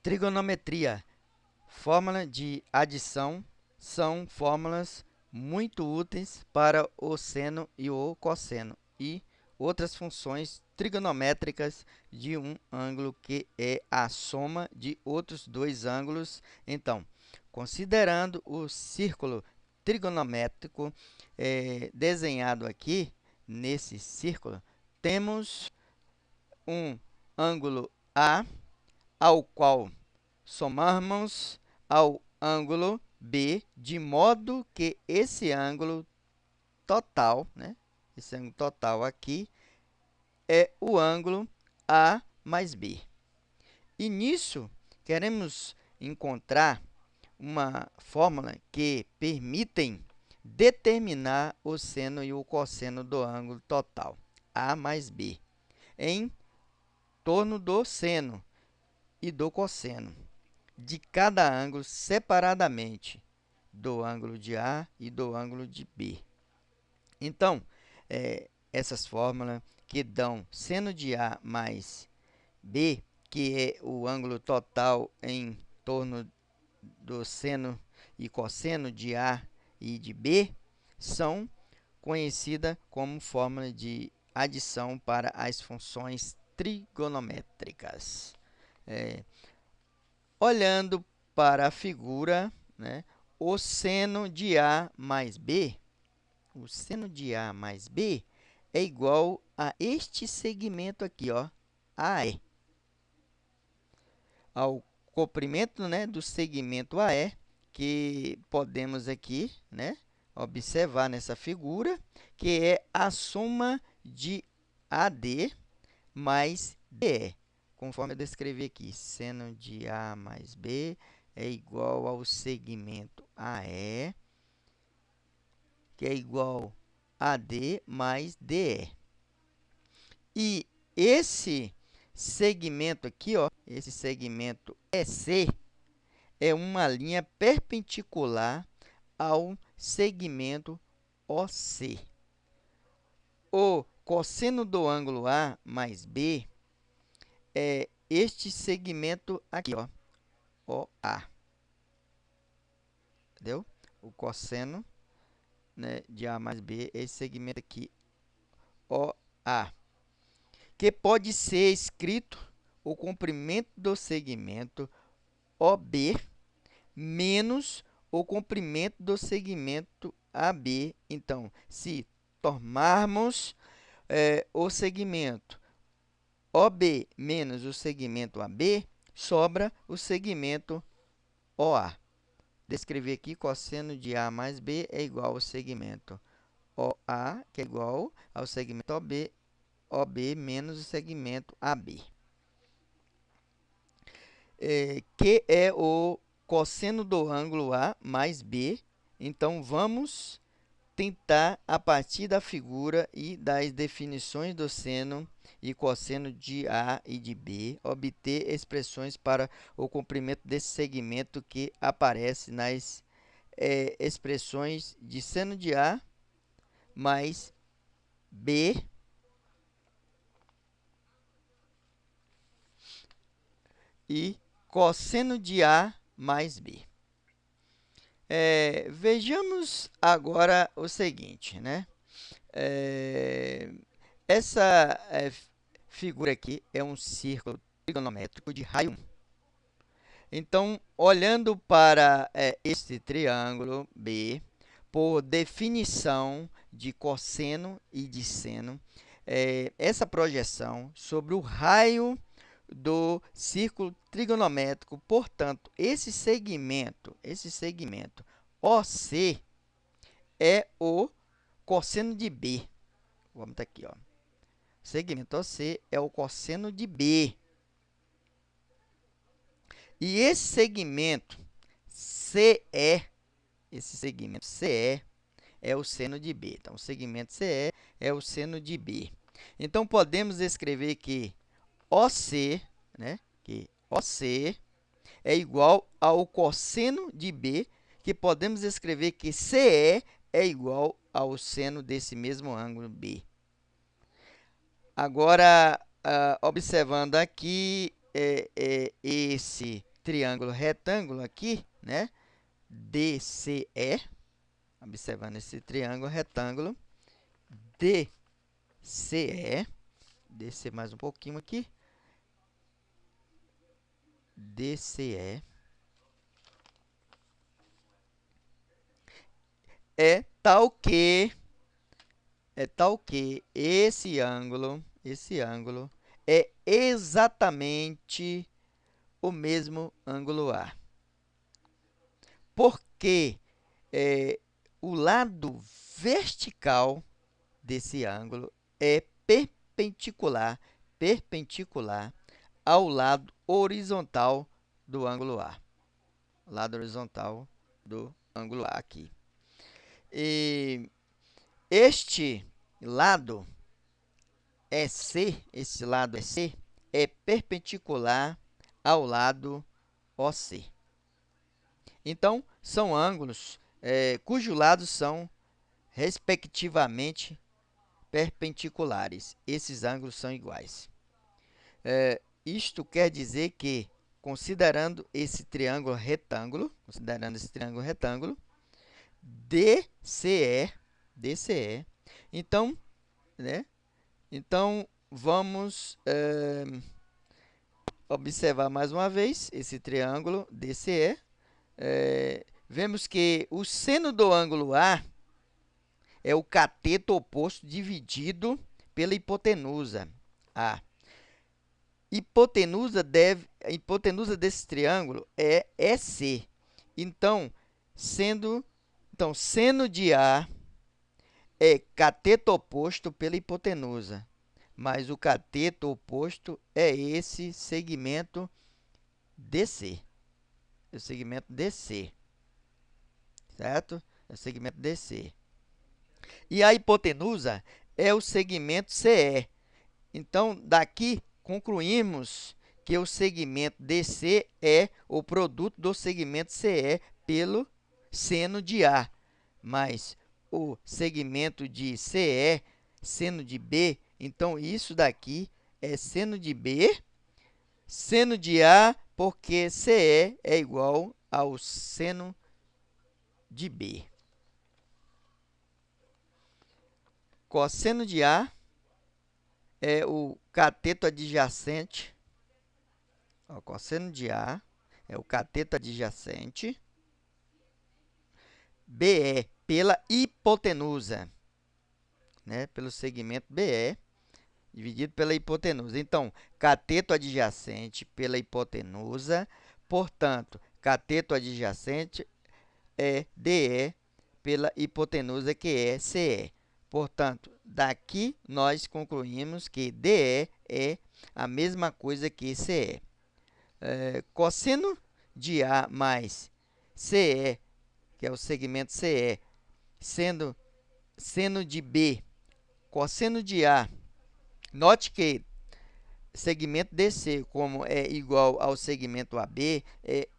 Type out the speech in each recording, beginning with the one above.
Trigonometria, fórmula de adição, são fórmulas muito úteis para o seno e o cosseno e outras funções trigonométricas de um ângulo que é a soma de outros dois ângulos. Então, considerando o círculo trigonométrico desenhado aqui, nesse círculo, temos um ângulo A, ao qual somamos ao ângulo B, de modo que esse ângulo total, né? Esse ângulo total aqui é o ângulo A mais B. E nisso, queremos encontrar uma fórmula que permitem determinar o seno e o cosseno do ângulo total, A mais B, em torno do seno e do cosseno de cada ângulo separadamente, do ângulo de A e do ângulo de B. Então, essas fórmulas que dão seno de A mais B, que é o ângulo total em torno do seno e cosseno de A e de B, são conhecidas como fórmula de adição para as funções trigonométricas. Olhando para a figura, né, o seno de A mais B, o seno de A mais B é igual a este segmento aqui, ó, AE. Ao comprimento, né, do segmento AE, que podemos aqui, né, observar nessa figura, que é a soma de AD mais DE. Conforme eu descrevi aqui, seno de A mais B é igual ao segmento AE, que é igual a AD mais DE. E esse segmento aqui, ó, esse segmento EC, é uma linha perpendicular ao segmento OC. O cosseno do ângulo A mais B é este segmento aqui, ó, OA. Entendeu? O cosseno, né, de A mais B é esse segmento aqui, OA, que pode ser escrito o comprimento do segmento OB menos o comprimento do segmento AB. Então, se tomarmos o segmento OB menos o segmento AB, sobra o segmento OA. Descrever aqui, cosseno de A mais B é igual ao segmento OA, que é igual ao segmento OB menos o segmento AB, que é o cosseno do ângulo A mais B. Então, vamos tentar, a partir da figura e das definições do seno e cosseno de A e de B, obter expressões para o comprimento desse segmento que aparece nas expressões de seno de A mais B e cosseno de A mais B. Vejamos agora o seguinte, né? Essa figura aqui é um círculo trigonométrico de raio 1. Então, olhando para este triângulo B, por definição de cosseno e de seno, essa projeção sobre o raio do círculo trigonométrico, portanto, esse segmento OC é o cosseno de B. Vamos estar aqui, ó. Segmento OC é o cosseno de B. E esse segmento CE, é o seno de B. Então, o segmento CE é o seno de B. Então, podemos escrever que OC, né, que OC é igual ao cosseno de B, que podemos escrever que CE é igual ao seno desse mesmo ângulo B. Agora, observando aqui esse triângulo retângulo aqui, né? DCE, observando esse triângulo retângulo, DCE, descer mais um pouquinho aqui, DCE é tal que esse ângulo é exatamente o mesmo ângulo A. Porque o lado vertical desse ângulo é perpendicular ao lado horizontal do ângulo A. Lado horizontal do ângulo A aqui. E este lado EC, esse lado EC, é perpendicular ao lado OC. Então, são ângulos cujos lados são, respectivamente, perpendiculares. Esses ângulos são iguais. Isto quer dizer que, considerando esse triângulo retângulo, DCE, então, né? Então, vamos observar mais uma vez esse triângulo DCE. Vemos que o seno do ângulo A é o cateto oposto dividido pela hipotenusa A. A hipotenusa desse triângulo é EC. Então, seno de A é cateto oposto pela hipotenusa, mas o cateto oposto é esse segmento DC. O segmento DC, certo? É o segmento DC. E a hipotenusa é o segmento CE. Então, daqui concluímos que o segmento DC é o produto do segmento CE pelo seno de A. Mas o segmento de CE, seno de B, então isso daqui é seno de B, seno de A, porque CE é igual ao seno de B. Cosseno de A é o cateto adjacente. Cosseno de A é o cateto adjacente. BE pela hipotenusa, né? Pelo segmento BE dividido pela hipotenusa. Então, cateto adjacente pela hipotenusa, portanto, cateto adjacente é DE pela hipotenusa, que é CE. Portanto, daqui nós concluímos que DE é a mesma coisa que CE. Cosseno de A mais CE, que é o segmento CE, sendo seno de B, cosseno de A. Note que segmento DC, como é igual ao segmento AB, é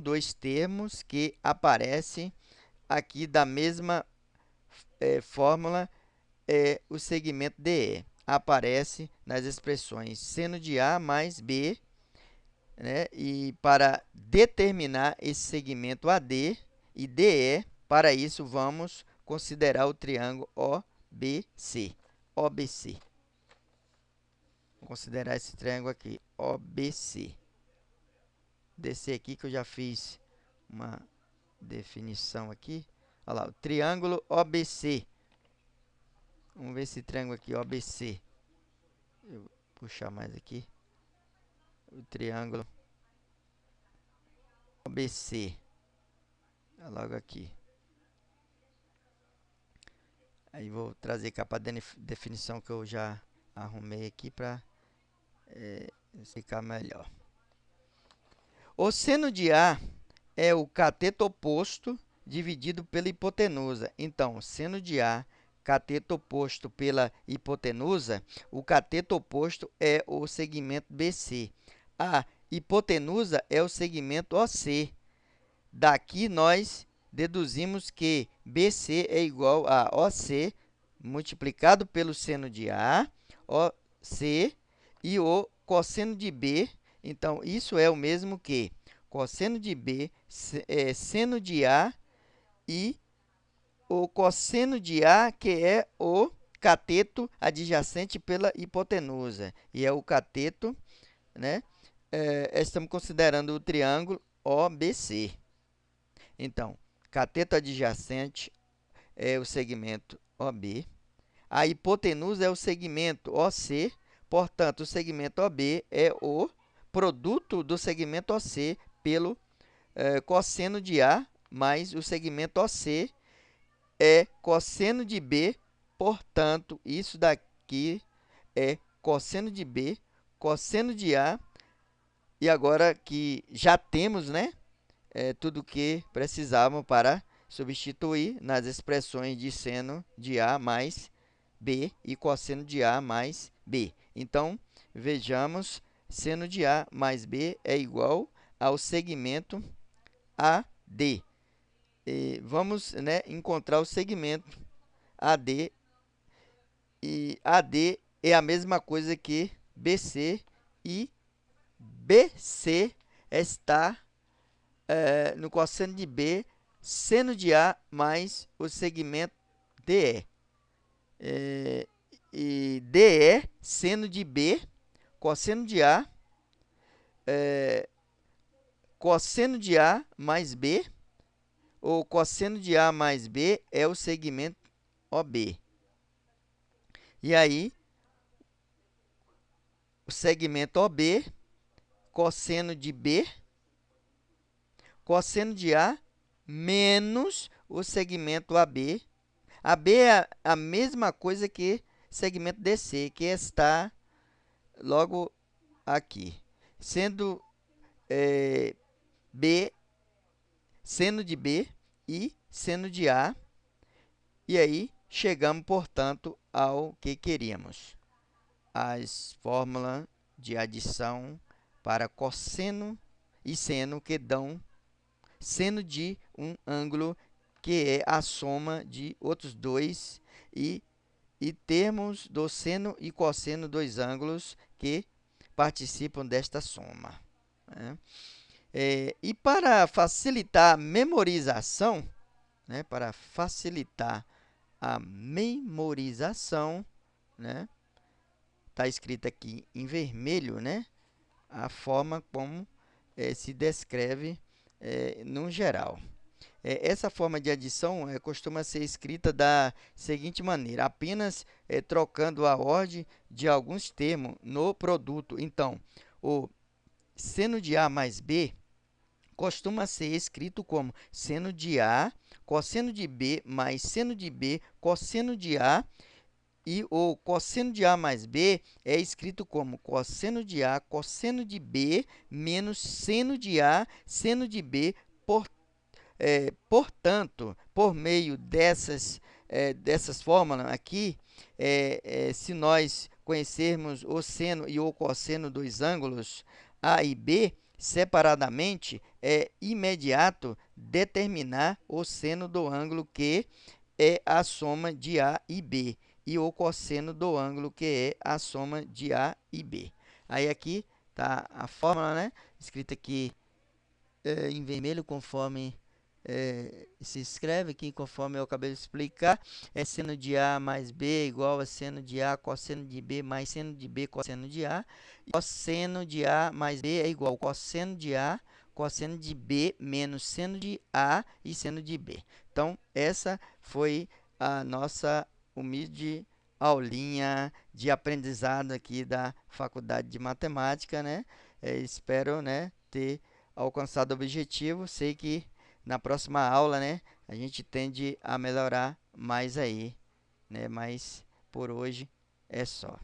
dois termos que aparecem aqui da mesma fórmula. O segmento DE aparece nas expressões seno de A mais B, né? E para determinar esse segmento AD e DE, para isso vamos considerar o triângulo OBC. Vou considerar esse triângulo aqui, OBC. Descer aqui que eu já fiz uma definição aqui. Olha lá, o triângulo OBC. Vamos ver esse triângulo aqui, OBC. Eu vou puxar mais aqui. O triângulo OBC. Olha logo aqui. Aí vou trazer cá para a definição que eu já arrumei aqui para ficar melhor. O seno de A é o cateto oposto dividido pela hipotenusa. Então, seno de A, cateto oposto pela hipotenusa, o cateto oposto é o segmento BC. A hipotenusa é o segmento OC. Daqui nós deduzimos que BC é igual a OC multiplicado pelo seno de A, OC, e o cosseno de B Então, isso é o mesmo que cosseno de B é seno de A e o cosseno de A, que é o cateto adjacente pela hipotenusa. E é o cateto, né? Estamos considerando o triângulo OBC. Então, cateto adjacente é o segmento OB. A hipotenusa é o segmento OC. Portanto, o segmento OB é o produto do segmento OC pelo cosseno de A, mais o segmento OC é cosseno de B. Portanto, isso daqui é cosseno de B, cosseno de A. E agora que já temos, né, tudo o que precisávamos para substituir nas expressões de seno de A mais B e cosseno de A mais B. Então, vejamos, seno de A mais B é igual ao segmento AD. E vamos, né, encontrar o segmento AD. E AD é a mesma coisa que BC, e BC está no cosseno de B, seno de A mais o segmento DE. E DE, seno de B, cosseno de A, cosseno de A mais B, ou cosseno de A mais B é o segmento OB. E aí, o segmento OB, cosseno de B, cosseno de A menos o segmento AB. AB é a mesma coisa que segmento DC, que está logo aqui. Sendo B, seno de B e seno de A. E aí, chegamos, portanto, ao que queríamos. As fórmulas de adição para cosseno e seno que dão seno de um ângulo que é a soma de outros dois e termos do seno e cosseno dos ângulos que participam desta soma, né? E para facilitar a memorização, né, para facilitar a memorização, né, está escrito aqui em vermelho, né, a forma como se descreve no geral. Essa forma de adição costuma ser escrita da seguinte maneira, apenas trocando a ordem de alguns termos no produto. Então, o seno de A mais B costuma ser escrito como seno de A, cosseno de B mais seno de B, cosseno de A. E o cosseno de A mais B é escrito como cosseno de A, cosseno de B, menos seno de A, seno de B. Portanto, por meio dessas fórmulas aqui, se nós conhecermos o seno e o cosseno dos ângulos A e B separadamente, é imediato determinar o seno do ângulo que é a soma de A e B e o cosseno do ângulo que é a soma de A e B. Aí aqui está a fórmula, né, escrita aqui em vermelho, conforme se escreve aqui, conforme eu acabei de explicar. É seno de A mais B igual a seno de A cosseno de B mais seno de B cosseno de A. E cosseno de A mais B é igual a cosseno de A cosseno de B menos seno de A e seno de B. Então, essa foi a nossa humilde aulinha de aprendizado aqui da Faculdade de Matemática, né? Espero, né, ter alcançado o objetivo. Sei que na próxima aula, né, a gente tende a melhorar mais aí, né? Mas por hoje é só.